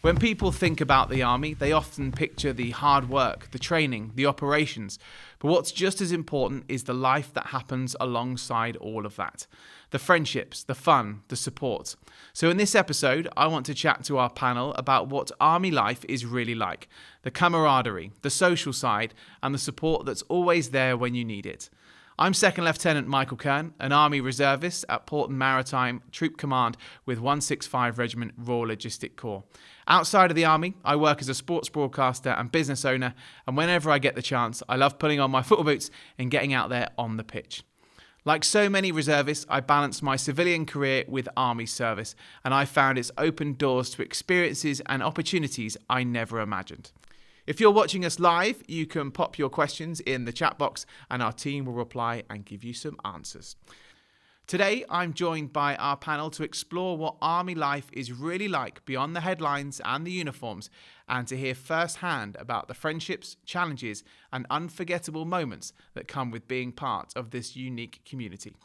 When people think about the army, they often picture the hard work, the training, the operations. But what's just as important is the life that happens alongside all of that. The friendships, the fun, the support. So in this episode, I want to chat to our panel about what army life is really like. The camaraderie, the social side, and the support that's always there when you need it. I'm Second Lieutenant Kern, an Army reservist at Port and Maritime Troop Command with 165 Regiment Royal Logistic Corps. Outside of the Army, I work as a sports broadcaster and business owner, and whenever I get the chance, I love putting on my football boots and getting out there on the pitch. Like so many reservists, I balance my civilian career with Army service, and I found it's opened doors to experiences and opportunities I never imagined. If you're watching us live, you can pop your questions in the chat box and our team will reply and give you some answers. Today, I'm joined by our panel to explore what Army life is really like beyond the headlines and the uniforms, and to hear firsthand about the friendships, challenges, and unforgettable moments that come with being part of this unique community.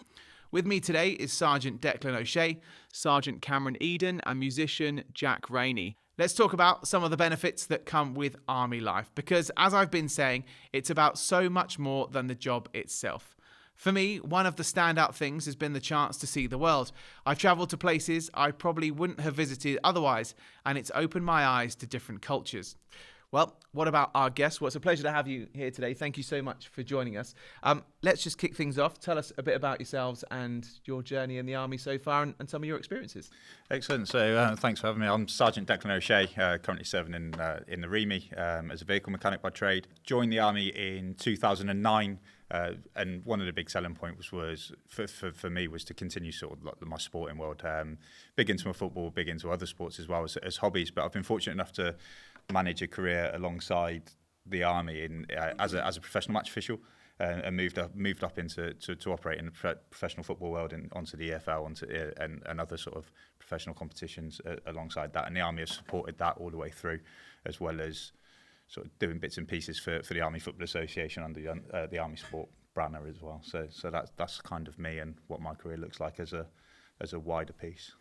With me today is Sergeant Declan O'Shea, Sergeant Cameron Eden, and musician Jack Rainey. Let's talk about some of the benefits that come with Army life, because as I've been saying, it's about so much more than the job itself. For me, one of the standout things has been the chance to see the world. I've travelled to places I probably wouldn't have visited otherwise, and it's opened my eyes to different cultures. Well, what about our guests? Well, it's a pleasure to have you here today. Thank you so much for joining us. Let's just kick things off. Tell us a bit about yourselves and your journey in the Army so far and some of your experiences. Excellent. So thanks for having me. I'm Sergeant Declan O'Shea, currently serving in the REME as a vehicle mechanic by trade. Joined the Army in 2009. And one of the big selling points was for me was to continue sort of like my sporting world. Big into my football, big into other sports as well as hobbies. But I've been fortunate enough to manage a career alongside the Army as a professional match official, and moved up into to operate in the professional football world and onto the EFL and other sort of professional competitions alongside that. And the Army have supported that all the way through, as well as sort of doing bits and pieces for the Army Football Association under the Army Sport banner as well. So that's kind of me and what my career looks like as a wider piece.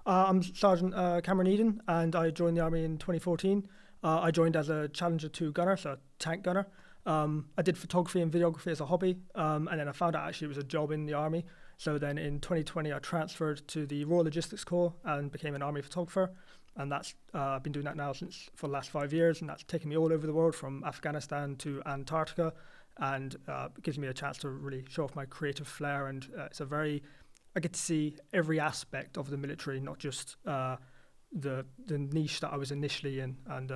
I'm Sergeant Cameron Eden, and I joined the Army in 2014. I joined as a Challenger 2 gunner, so a tank gunner. I did photography and videography as a hobby, and then I found out actually it was a job in the Army. So then in 2020 I transferred to the Royal Logistics Corps and became an Army photographer. And that's I've been doing that now for the last 5 years, and that's taken me all over the world from Afghanistan to Antarctica, and it gives me a chance to really show off my creative flair. And I get to see every aspect of the military, not just the niche that I was initially in. And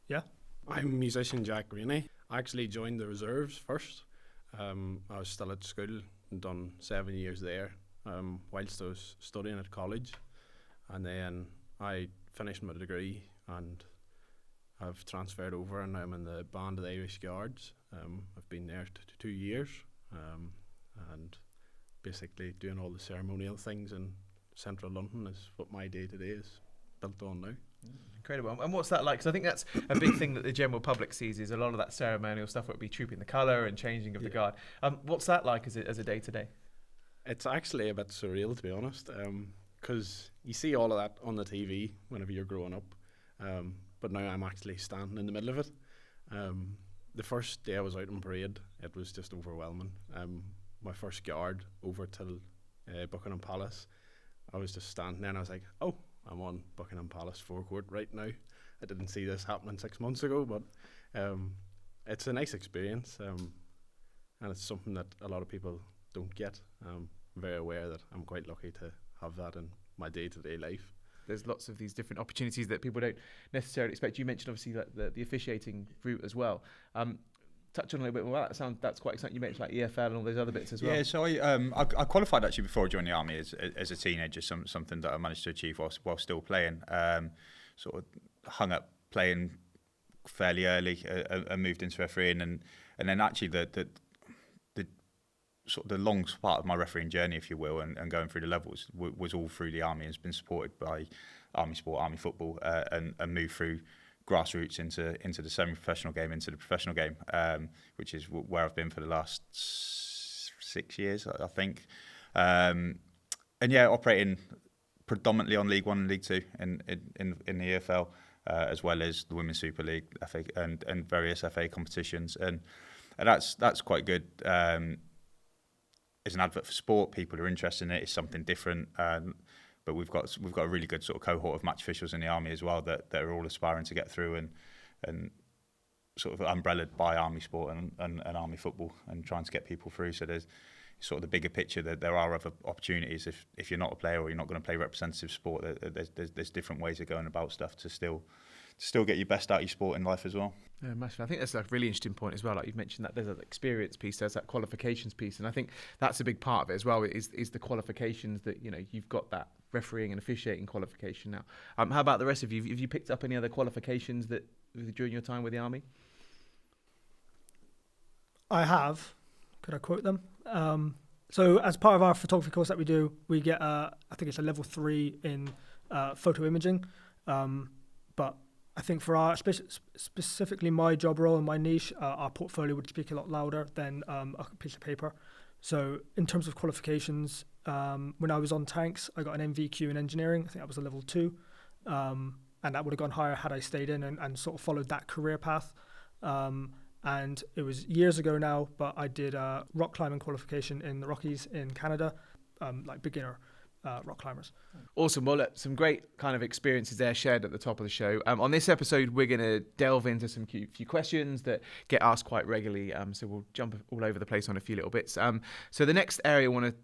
yeah. I'm musician Jack Rainey. I actually joined the reserves first. I was still at school and done 7 years there whilst I was studying at college, and then I finished my degree and I've transferred over, and I'm in the band of the Irish Guards. I've been there 2 years and basically doing all the ceremonial things in central London is what my day-to-day is built on now. Incredible. And what's that like? Because I think that's a big thing that the general public sees is a lot of that ceremonial stuff, would be trooping the colour and changing of the guard. What's that like as a day-to-day? It's actually a bit surreal, to be honest, because you see all of that on the TV whenever you're growing up, but now I'm actually standing in the middle of it. The first day I was out on parade, it was just overwhelming. My first guard over till Buckingham Palace, I was just standing there and I was like, oh, I'm on Buckingham Palace forecourt right now. I didn't see this happening 6 months ago, but it's a nice experience, and it's something that a lot of people don't get. I'm very aware that I'm quite lucky to have that in my day-to-day life. There's lots of these different opportunities that people don't necessarily expect. You mentioned obviously like the officiating route as well. Touch on a little bit more about that. That's quite exciting. You mentioned like EFL and all those other bits as well. Yeah, so I qualified actually before I joined the Army as a teenager. Something that I managed to achieve while still playing. Sort of hung up playing fairly early and moved into refereeing, and then actually the sort of the long part of my refereeing journey, if you will, and going through the levels was all through the Army, and has been supported by Army Sport, Army Football, and moved through grassroots into the semi-professional game, into the professional game, which is where I've been for the last 6 years, I think. And yeah, operating predominantly on League One and League Two in the EFL, as well as the Women's Super League, FA, and various FA competitions, and that's quite good. As an advert for sport, people are interested in it. It's something different, but we've got a really good sort of cohort of match officials in the Army as well that are all aspiring to get through and sort of umbrellaed by Army sport and Army football, and trying to get people through. So there's sort of the bigger picture that there are other opportunities if you're not a player or you're not going to play representative sport. There's different ways of going about stuff to still get your best out of your sport in life as well. Yeah, massively. I think that's a really interesting point as well. Like you've mentioned, that there's that experience piece, there's that qualifications piece, and I think that's a big part of it as well. Is the qualifications that you've got that refereeing and officiating qualification now. How about the rest of you? Have you picked up any other qualifications that during your time with the Army? I have. Could I quote them? So as part of our photography course that we do, we get I think it's a level 3 in photo imaging, but I think for our specifically my job role and my niche, our portfolio would speak a lot louder than a piece of paper. So in terms of qualifications, when I was on tanks, I got an MVQ in engineering. I think that was a level 2, and that would have gone higher had I stayed in and sort of followed that career path. And it was years ago now, but I did a rock climbing qualification in the Rockies in Canada, like beginner rock climbers. Awesome. Well, look, some great kind of experiences there shared at the top of the show. On this episode, we're going to delve into some few questions that get asked quite regularly. So we'll jump all over the place on a few little bits. So the next area I want to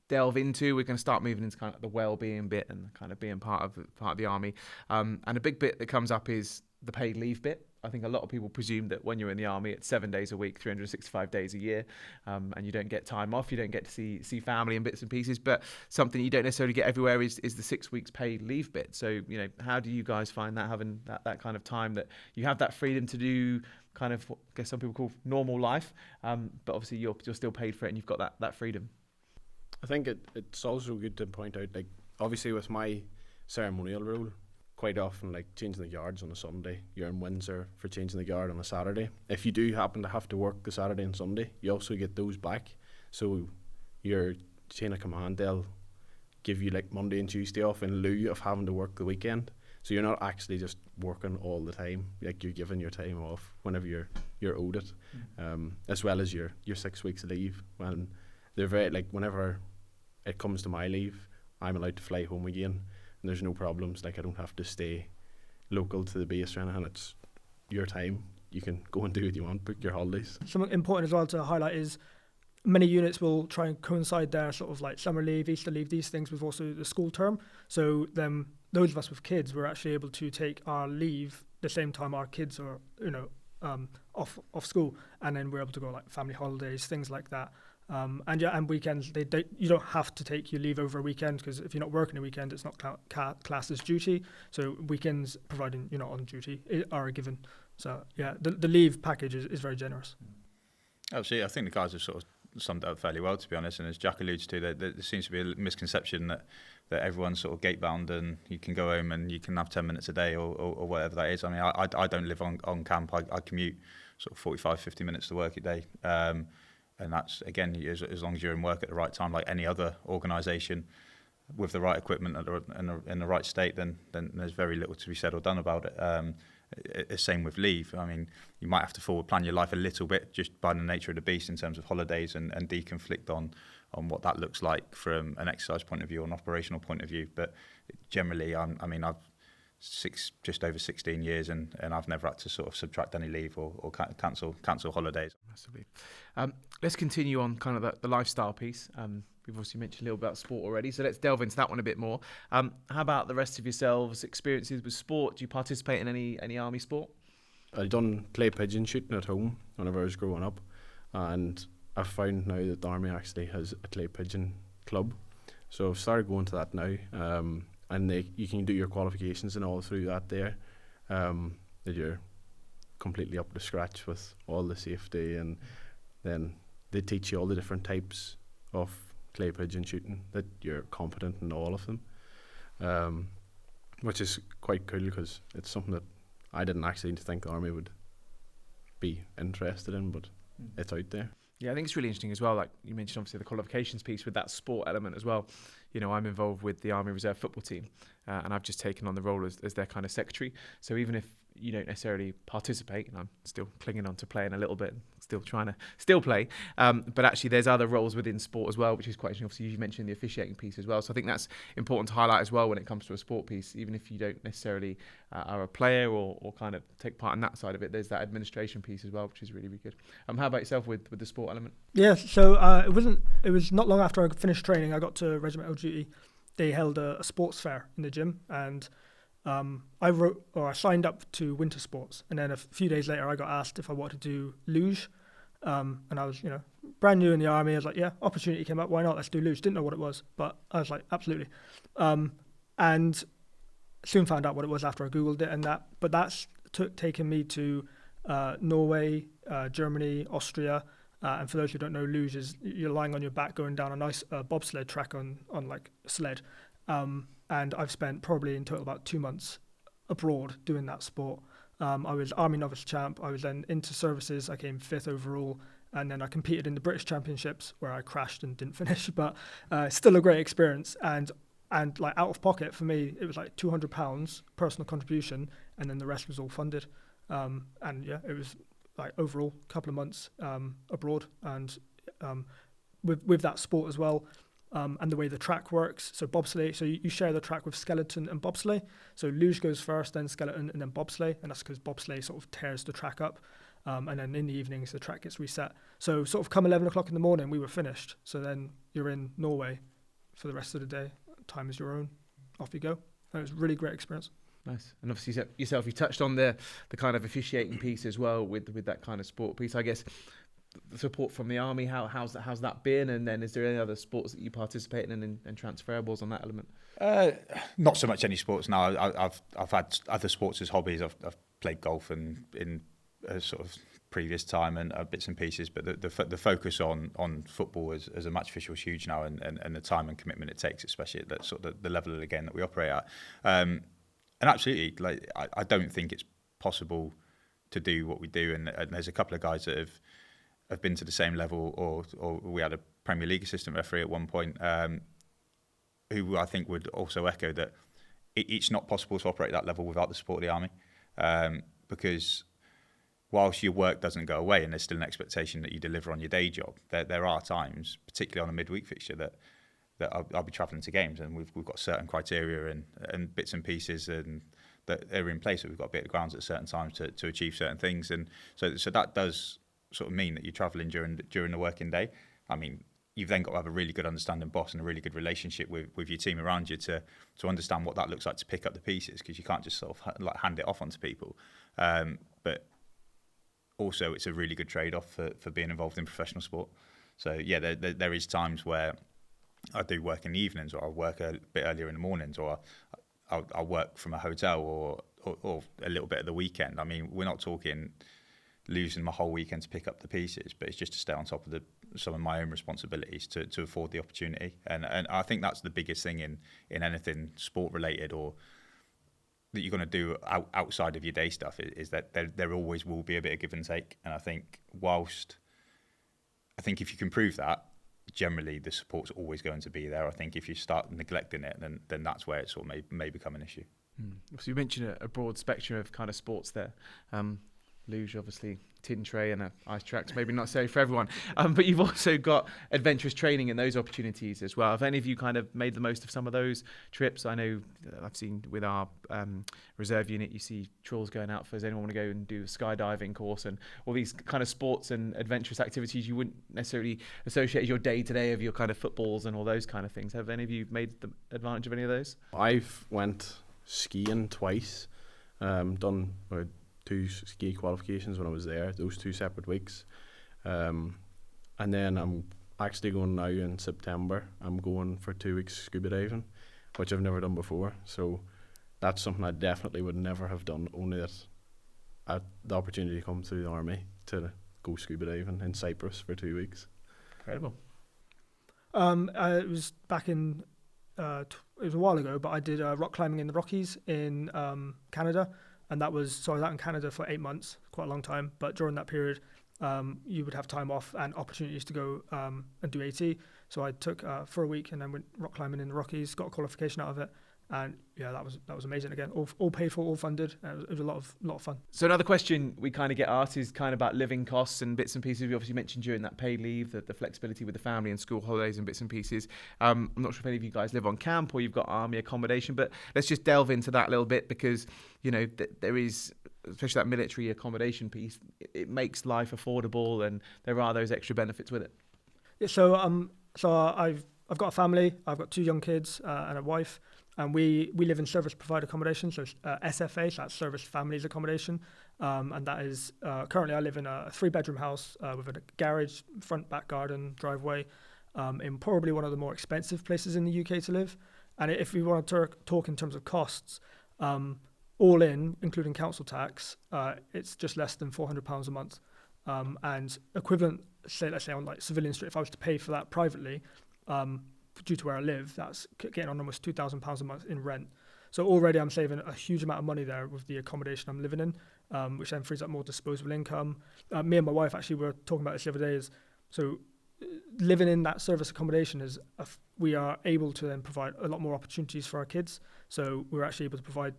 delve into, we're going to start moving into kind of the well-being bit and kind of being part of the Army. And a big bit that comes up is the paid leave bit. I think a lot of people presume that when you're in the Army, it's 7 days a week, 365 days a year, and you don't get time off, you don't get to see family and bits and pieces. But something you don't necessarily get everywhere is the 6 weeks paid leave bit. So, how do you guys find that, having that kind of time that you have that freedom to do kind of what I guess some people call normal life, but obviously you're still paid for it and you've got that freedom? I think it's also good to point out, like, obviously with my ceremonial role, quite often, like changing the guards on a Sunday, you're in Windsor for changing the guard on a Saturday. If you do happen to have to work the Saturday and Sunday, you also get those back. So your chain of command, they'll give you like Monday and Tuesday off in lieu of having to work the weekend. So you're not actually just working all the time. Like, you're giving your time off whenever you're owed it, as well as your 6 weeks leave. When they're very, like, whenever it comes to my leave, I'm allowed to fly home again. And there's no problems, like I don't have to stay local to the base or anything. It's your time. You can go and do what you want, book your holidays. Something important as well to highlight is many units will try and coincide their sort of like summer leave, Easter leave, these things with also the school term. So then those of us with kids, we're actually able to take our leave the same time our kids are, off school, and then we're able to go like family holidays, things like that. And weekends, you don't have to take your leave over a weekend, because if you're not working a weekend, it's not classed as duty. So weekends, providing you're not on duty, are a given. So yeah, the leave package is very generous. Absolutely, I think the guys have sort of summed it up fairly well, to be honest. And as Jack alludes to, there seems to be a misconception that everyone's sort of gate bound and you can go home and you can have 10 minutes a day or whatever that is. I mean, I don't live on camp. I commute sort of 45, 50 minutes to work a day. And that's, again, as long as you're in work at the right time, like any other organisation, with the right equipment in the right state, then there's very little to be said or done about it. Same with leave. I mean, you might have to forward plan your life a little bit just by the nature of the beast in terms of holidays and deconflict on what that looks like from an exercise point of view or an operational point of view. But generally, I've just over 16 years and I've never had to sort of subtract any leave or cancel holidays. Massively. Let's continue on kind of the lifestyle piece. We've obviously mentioned a little about sport already, so let's delve into that one a bit more. How about the rest of yourselves, experiences with sport? Do you participate in any Army sport? I done clay pigeon shooting at home whenever I was growing up, and I've found now that the Army actually has a clay pigeon club, so I've started going to that now. And you can do your qualifications and all through that there, that you're completely up to scratch with all the safety, and then they teach you all the different types of clay pigeon shooting, that you're confident in all of them, which is quite cool because it's something that I didn't actually think the Army would be interested in, but it's out there. Yeah, I think it's really interesting as well. Like you mentioned, obviously the qualifications piece with that sport element as well. You know, I'm involved with the Army Reserve football team, and I've just taken on the role as their kind of secretary. So even if you don't necessarily participate, and I'm still clinging on to playing a little bit, still trying to play. But actually, there's other roles within sport as well, which is quite interesting. Obviously, you mentioned the officiating piece as well. So I think that's important to highlight as well when it comes to a sport piece. Even if you don't necessarily are a player or kind of take part in that side of it, there's that administration piece as well, which is really, really good. How about yourself with the sport element? Yeah, so it was not long after I finished training, I got to regimental duty. They held a sports fair in the gym, and I signed up to winter sports, and then a few days later I got asked if I wanted to do luge, and I was, brand new in the army. I was like, yeah, opportunity came up, why not? Let's do luge. Didn't know what it was, but I was like, absolutely. And soon found out what it was after I googled it, but that's taken me to Norway, Germany, Austria. And for those who don't know, luge is you're lying on your back going down a nice bobsled track on like a sled. And I've spent probably in total about 2 months abroad doing that sport. I was Army Novice Champ. I was then into services. I came 5th overall. And then I competed in the British Championships where I crashed and didn't finish. But still a great experience. And like out of pocket for me, it was like £200 personal contribution. And then the rest was all funded. And yeah, it was like overall couple of months abroad. And with that sport as well. And the way the track works, so bobsleigh, so you share the track with skeleton and bobsleigh. So luge goes first, then skeleton, and then bobsleigh, and that's because bobsleigh sort of tears the track up. And then in the evenings, the track gets reset. So sort of come 11 o'clock in the morning, we were finished. So then you're in Norway for the rest of the day. Time is your own. Off you go. And it was a really great experience. Nice. And obviously yourself, you touched on the kind of officiating piece as well with that kind of sport piece. I guess the support from the army, how's that been? And then is there any other sports that you participate in and transferables on that element? Not so much any sports now. I've had other sports as hobbies. I've played golf and in a sort of previous time and bits and pieces, but the focus on football as a match official is huge now, and the time and commitment it takes, especially at that sort of the level of the game that we operate at. And absolutely, like I don't think it's possible to do what we do, and there's a couple of guys that have been to the same level, or we had a Premier League assistant referee at one point, who I think would also echo that it's not possible to operate at that level without the support of the army, because whilst your work doesn't go away and there's still an expectation that you deliver on your day job, there are times, particularly on a midweek fixture, that I'll be travelling to games, and we've got certain criteria and bits and pieces and that are in place that we've got to be at the grounds at certain times to achieve certain things, and so that does sort of mean that you're travelling during the working day. I mean, you've then got to have a really good understanding boss and a really good relationship with your team around you to understand what that looks like to pick up the pieces, because you can't just sort of like hand it off onto people. But also, it's a really good trade-off for being involved in professional sport. So yeah, there is times where I do work in the evenings, or I'll work a bit earlier in the mornings, or I'll work from a hotel or a little bit at the weekend. I mean, we're not talking losing my whole weekend to pick up the pieces, but it's just to stay on top of some of my own responsibilities to afford the opportunity. And I think that's the biggest thing in anything sport related, or that you're going to do outside of your day stuff, is that there always will be a bit of give and take. And I think if you can prove that, generally the support's always going to be there. I think if you start neglecting it, then that's where it sort of may become an issue. So you mentioned a broad spectrum of kind of sports there. Luge, obviously, tin tray and ice tracks, maybe not so for everyone. But you've also got adventurous training and those opportunities as well. Have any of you kind of made the most of some of those trips? I know I've seen with our reserve unit, you see trawls going out for, does anyone want to go and do a skydiving course and all these kind of sports and adventurous activities you wouldn't necessarily associate as your day-to-day of your kind of footballs and all those kind of things. Have any of you made the advantage of any of those? I've went skiing twice, done 2 ski qualifications when I was there, those 2 separate weeks. And then I'm actually going now in September. I'm going for 2 weeks scuba diving, which I've never done before. So that's something I definitely would never have done, only that the opportunity come through the army to go scuba diving in Cyprus for 2 weeks. Incredible. It was back in, it was a while ago, but I did rock climbing in the Rockies in Canada. And I was out in Canada for 8 months, quite a long time. But during that period, you would have time off and opportunities to go and do AT. So I took for a week and then went rock climbing in the Rockies, got a qualification out of it. And yeah, that was amazing. Again, all paid for, all funded. It was a lot of fun. So another question we kind of get asked is kind of about living costs and bits and pieces. We obviously mentioned during that paid leave, the flexibility with the family and school holidays and bits and pieces. I'm not sure if any of you guys live on camp or you've got army accommodation, but let's just delve into that a little bit because, you know, there is, especially that military accommodation piece, it makes life affordable and there are those extra benefits with it. Yeah, so I've got a family. I've got 2 young kids and a wife. And we live in service provided accommodation, so SFA, so that's service families accommodation. And that is, currently I live in a 3-bedroom house with a garage, front, back garden, driveway, in probably one of the more expensive places in the UK to live. And if we want to talk in terms of costs, all in, including council tax, it's just less than £400 a month. And equivalent, let's say on like Civilian Street, if I was to pay for that privately, due to where I live, that's getting on almost £2,000 a month in rent. So already I'm saving a huge amount of money there with the accommodation I'm living in, which then frees up more disposable income. Me and my wife actually were talking about this the other day. So living in that service accommodation we are able to then provide a lot more opportunities for our kids. So we're actually able to provide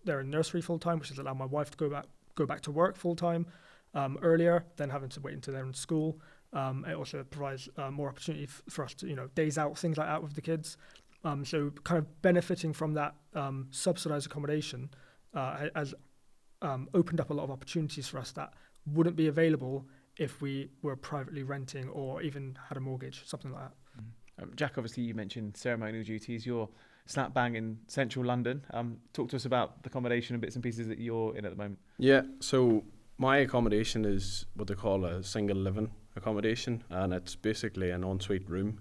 they're in nursery full time, which has allowed my wife to go back to work full time earlier than having to wait until they're in school. It also provides more opportunity for us to, you know, days out, things like that with the kids. So kind of benefiting from that subsidised accommodation has opened up a lot of opportunities for us that wouldn't be available if we were privately renting or even had a mortgage, something like that. Jack, obviously you mentioned ceremonial duties. You're slap bang in central London. Talk to us about the accommodation and bits and pieces that you're in at the moment. Yeah, so my accommodation is what they call a single living accommodation, and it's basically an ensuite room.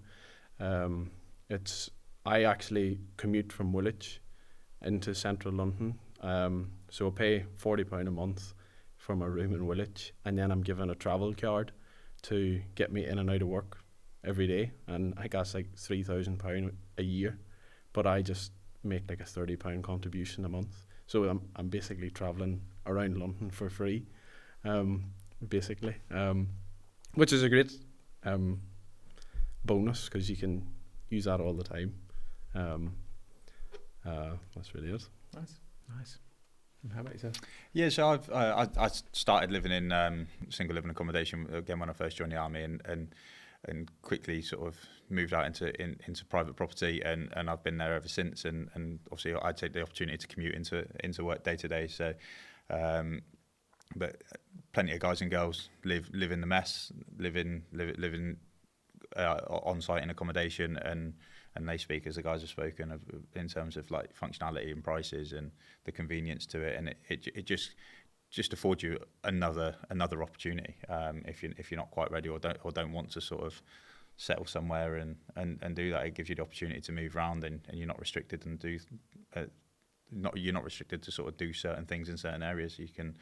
I actually commute from Woolwich into central London, so I pay £40 a month for my room in Woolwich, and then I'm given a travel card to get me in and out of work every day, and I guess like £3,000 a year, but I just make like a £30 contribution a month, so I'm basically travelling around London for free, basically. Which is a great bonus because you can use that all the time. That's really it. Nice. And how about yourself? Yeah, so I started living in single living accommodation again when I first joined the army, and quickly sort of moved out into private property, and I've been there ever since. And obviously I take the opportunity to commute into work day to day. So. But plenty of guys and girls live in the mess, live in on site in accommodation, and they speak as the guys have spoken of, in terms of like functionality and prices and the convenience to it, and it just affords you another opportunity if you're not quite ready or don't want to sort of settle somewhere and do that. It gives you the opportunity to move around, and you're not restricted and you're not restricted to sort of do certain things in certain areas. You can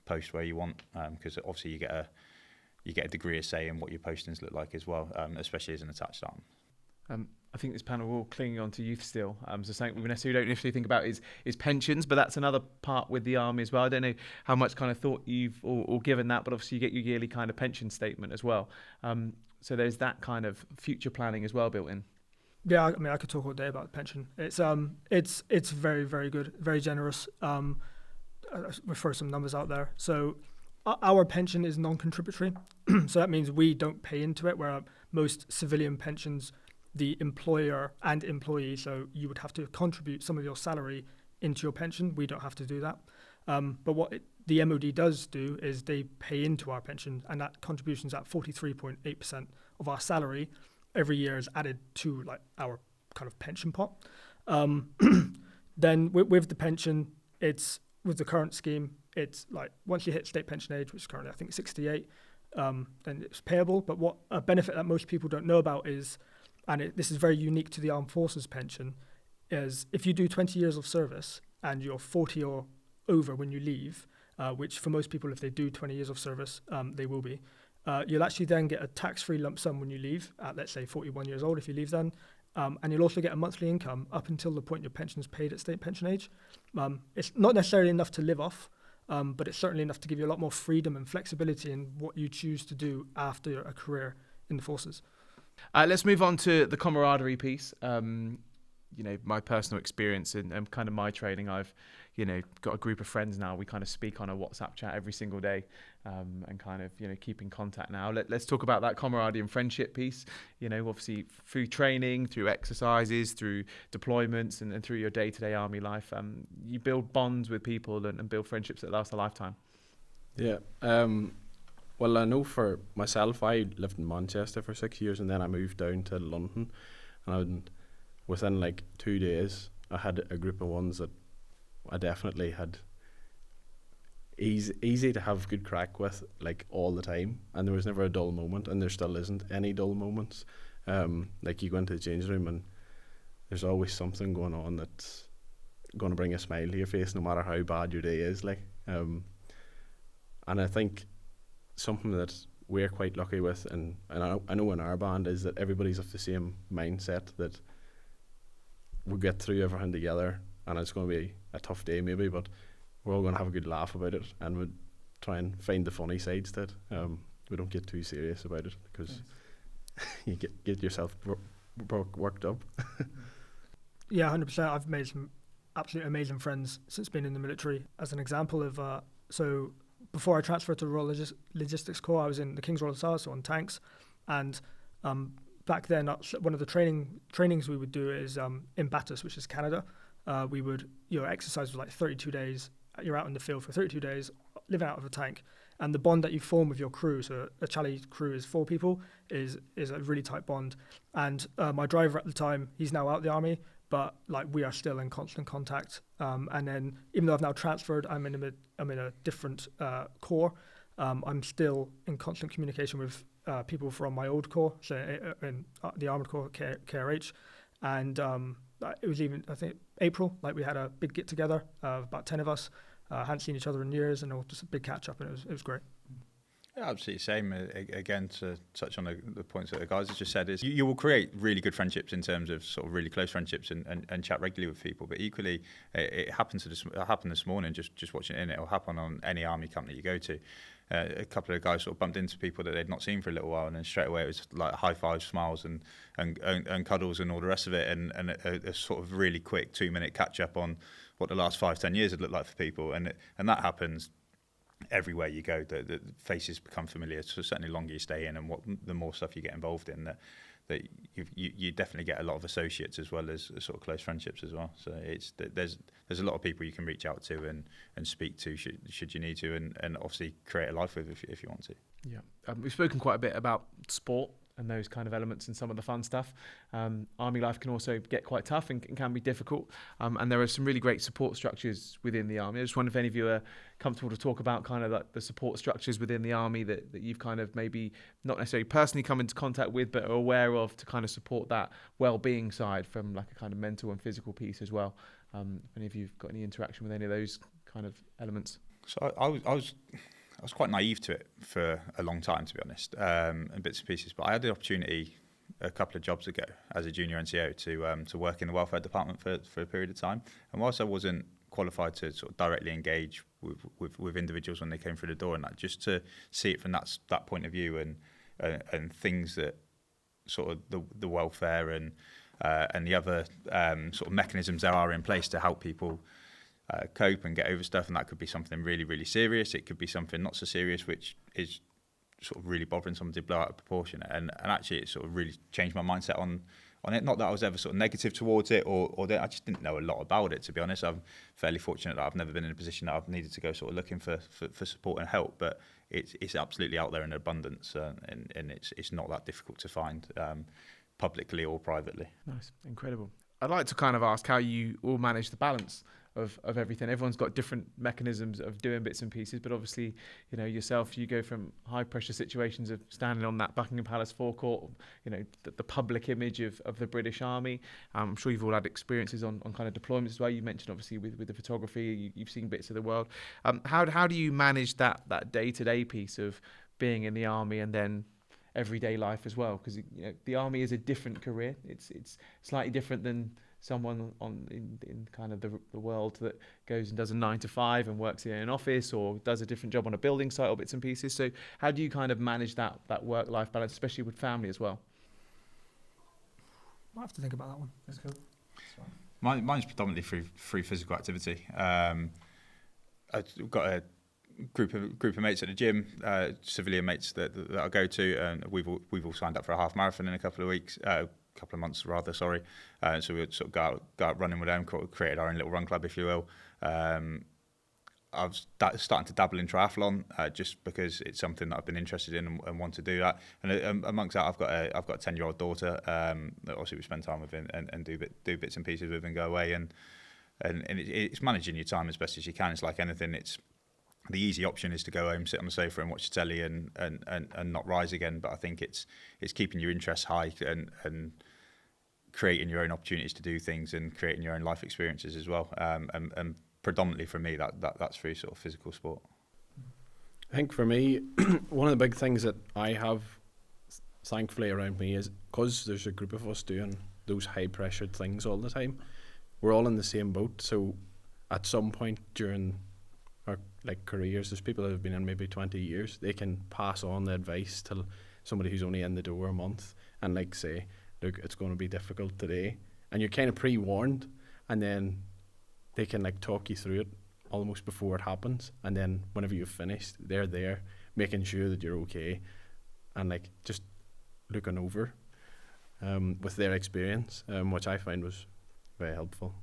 post where you want, because obviously you get a degree of say in what your postings look like as well, especially as an attached arm. I think this panel will clinging on to youth still. So something we necessarily don't initially think about is pensions, but that's another part with the army as well. I don't know how much kind of thought you've or given that, but obviously you get your yearly kind of pension statement as well. So there's that kind of future planning as well built in. Yeah, I mean, I could talk all day about the pension. It's very, very good, very generous. I'll refer some numbers out there. So our pension is non-contributory. So that means we don't pay into it, where most civilian pensions, the employer and employee, so you would have to contribute some of your salary into your pension. We don't have to do that. But what the MOD does do is they pay into our pension, and that contribution's at 43.8% of our salary every year is added to like our kind of pension pot. Then with the pension, it's with the current scheme, it's like once you hit state pension age, which is currently I think 68, then it's payable. But what a benefit that most people don't know about is, and this is very unique to the armed forces pension, is if you do 20 years of service and you're 40 or over when you leave, which for most people, if they do 20 years of service, they will be, you'll actually then get a tax-free lump sum when you leave at, let's say, 41 years old if you leave then. And you'll also get a monthly income up until the point your pension is paid at state pension age. It's not necessarily enough to live off, but it's certainly enough to give you a lot more freedom and flexibility in what you choose to do after a career in the forces. Let's move on to the camaraderie piece. My personal experience and kind of my training, I've, got a group of friends now. We kind of speak on a WhatsApp chat every single day, and kind of, keep in contact now. Let's talk about that camaraderie and friendship piece. Obviously through training, through exercises, through deployments, and through your day-to-day army life, you build bonds with people and build friendships that last a lifetime. Yeah. Well, I know for myself, I lived in Manchester for 6 years, and then I moved down to London, and within like 2 days, I had a group of ones that I definitely had easy to have good crack with, like all the time, and there was never a dull moment, and there still isn't any dull moments. Like you go into the change room and there's always something going on that's going to bring a smile to your face, no matter how bad your day is. And I think something that we're quite lucky with, and I know in our band, is that everybody's of the same mindset, that we'll get through everything together, and it's going to be a tough day maybe, but we're all going to have a good laugh about it, and we'll try and find the funny sides to it. We don't get too serious about it, because you get yourself worked up. Yeah, 100%. I've made some absolutely amazing friends since being in the military. As an example of, so before I transferred to the Royal Logistics Corps, I was in the King's Royal Hussars, so on tanks, and back then, one of the trainings we would do is in Bathurst, which is Canada. We would, exercise for like 32 days. You're out in the field for 32 days, living out of a tank, and the bond that you form with your crew. So a Charlie crew is 4 people, is a really tight bond. And my driver at the time, he's now out of the army, but like we are still in constant contact. And then even though I've now transferred, I'm in a different corps. I'm still in constant communication with people from my old corps, so in the Armoured Corps, KRH, and it was even, I think, April, like we had a big get together, about 10 of us, hadn't seen each other in years, and just a big catch up, and it was great. Yeah, absolutely same. Again, to touch on the points that the guys have just said, is you will create really good friendships in terms of sort of really close friendships and chat regularly with people. But equally, it happened this morning, just watching it, and it'll happen on any army camp that you go to. A couple of guys sort of bumped into people that they'd not seen for a little while, and then straight away it was like high fives, smiles, and cuddles and all the rest of it, and a sort of really quick 2-minute catch up on what the last 5-10 years had looked like for people, and that happens everywhere you go. The faces become familiar, so certainly the longer you stay in, and the more stuff you get involved in, that you definitely get a lot of associates as well as sort of close friendships as well. So there's a lot of people you can reach out to and speak to should you need to, and obviously create a life with if you want to. Yeah, we've spoken quite a bit about sport and those kind of elements and some of the fun stuff. Army life can also get quite tough and can be difficult. And there are some really great support structures within the Army. I just wonder if any of you are comfortable to talk about kind of like the support structures within the Army that you've kind of maybe not necessarily personally come into contact with, but are aware of to kind of support that well-being side from like a kind of mental and physical piece as well. If any of you've got any interaction with any of those kind of elements. So I was quite naive to it for a long time, to be honest, and bits and pieces. But I had the opportunity a couple of jobs ago as a junior NCO to work in the welfare department for a period of time. And whilst I wasn't qualified to sort of directly engage with individuals when they came through the door, and that, just to see it from that point of view, and things that sort of the welfare and the other sort of mechanisms there are in place to help people cope and get over stuff, and that could be something really, really serious. It could be something not so serious, which is sort of really bothering someone to blow out of proportion. And actually, it sort of really changed my mindset on it. Not that I was ever sort of negative towards it, or that I just didn't know a lot about it, to be honest. I'm fairly fortunate that I've never been in a position that I've needed to go sort of looking for support and help. But it's absolutely out there in abundance, and it's not that difficult to find, publicly or privately. Nice, incredible. I'd like to kind of ask how you all manage the balance of everything. Everyone's got different mechanisms of doing bits and pieces, but obviously, yourself, you go from high pressure situations of standing on that Buckingham Palace forecourt, the public image of the British Army. I'm sure you've all had experiences on kind of deployments as well. You mentioned obviously with the photography, you've seen bits of the world. How do you manage that day-to-day piece of being in the Army and then everyday life as well? Because the Army is a different career. It's slightly different than someone in kind of the world that goes and does a 9 to 5 and works in an office or does a different job on a building site or bits and pieces. So how do you kind of manage that work-life balance, especially with family as well? I have to think about that one. That's cool. Mine's predominantly through physical activity. I've got a group of mates at the gym, civilian mates that I go to, and we've all signed up for a half marathon in a couple of months rather. Sorry, so we would sort of go out running with them, created our own little run club, if you will. I was starting to dabble in triathlon just because it's something that I've been interested in and want to do that. And amongst that, I've got a 10-year-old daughter that obviously we spend time with and do bits and pieces with and go away. And it's managing your time as best as you can. It's like anything. It's the easy option is to go home, sit on the sofa and watch the telly and not rise again. But I think it's keeping your interests high and creating your own opportunities to do things and creating your own life experiences as well. And predominantly for me, that's through sort of physical sport. I think for me, one of the big things that I have, thankfully, around me is because there's a group of us doing those high-pressured things all the time. We're all in the same boat. So at some point during our careers, there's people that have been in maybe 20 years. They can pass on the advice to somebody who's only in the door a month and say, look, it's going to be difficult today. And you're kind of pre-warned, and then they can talk you through it almost before it happens. And then whenever you've finished, they're there making sure that you're okay and just looking over with their experience, which I find was very helpful.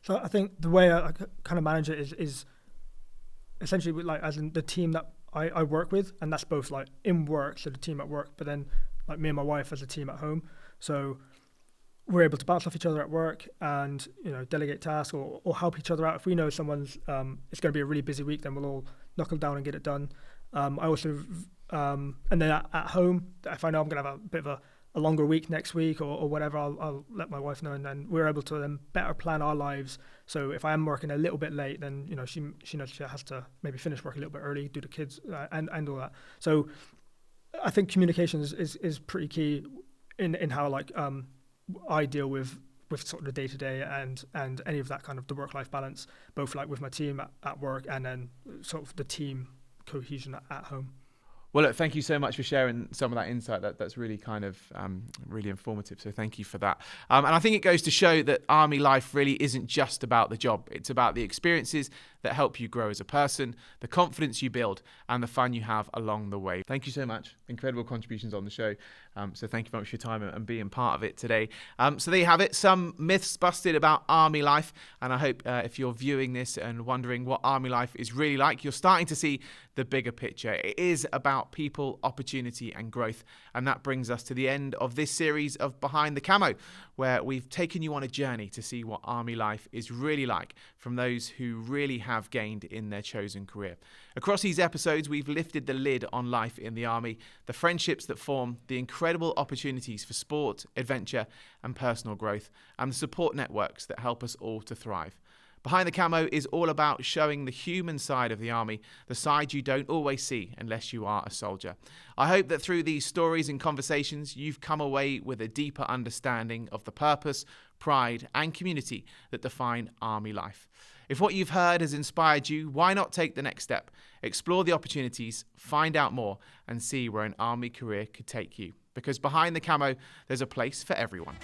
So I think the way I kind of manage it is essentially as in the team that I work with, and that's both in work, so the team at work, but then me and my wife as a team at home. So we're able to bounce off each other at work and delegate tasks or help each other out. If we know someone's it's going to be a really busy week, then we'll all knuckle down and get it done. I also and then at home, if I know I'm going to have a bit of a longer week next week or whatever, I'll let my wife know, and then we're able to then better plan our lives. So if I am working a little bit late, then she knows she has to maybe finish work a little bit early, do the kids and all that. So I think communication is pretty key in how I deal with sort of the day-to-day and any of that kind of the work-life balance, both with my team at work and then sort of the team cohesion at home. Well, look, thank you so much for sharing some of that insight. That's really kind of really informative. So thank you for that. And I think it goes to show that army life really isn't just about the job. It's about the experiences that help you grow as a person, the confidence you build, and the fun you have along the way. Thank you so much. Incredible contributions on the show. So thank you very much for your time and being part of it today. So there you have it. Some myths busted about army life. And I hope if you're viewing this and wondering what army life is really like, you're starting to see the bigger picture. It is about people, opportunity, and growth. And that brings us to the end of this series of Behind the Camo, where we've taken you on a journey to see what army life is really like from those who really have gained in their chosen career. Across these episodes, we've lifted the lid on life in the army, the friendships that form, the incredible opportunities for sport, adventure, and personal growth, and the support networks that help us all to thrive. Behind the Camo is all about showing the human side of the army, the side you don't always see unless you are a soldier. I hope that through these stories and conversations, you've come away with a deeper understanding of the purpose, pride, and community that define army life. If what you've heard has inspired you, why not take the next step? Explore the opportunities, find out more, and see where an army career could take you. Because behind the camo, there's a place for everyone.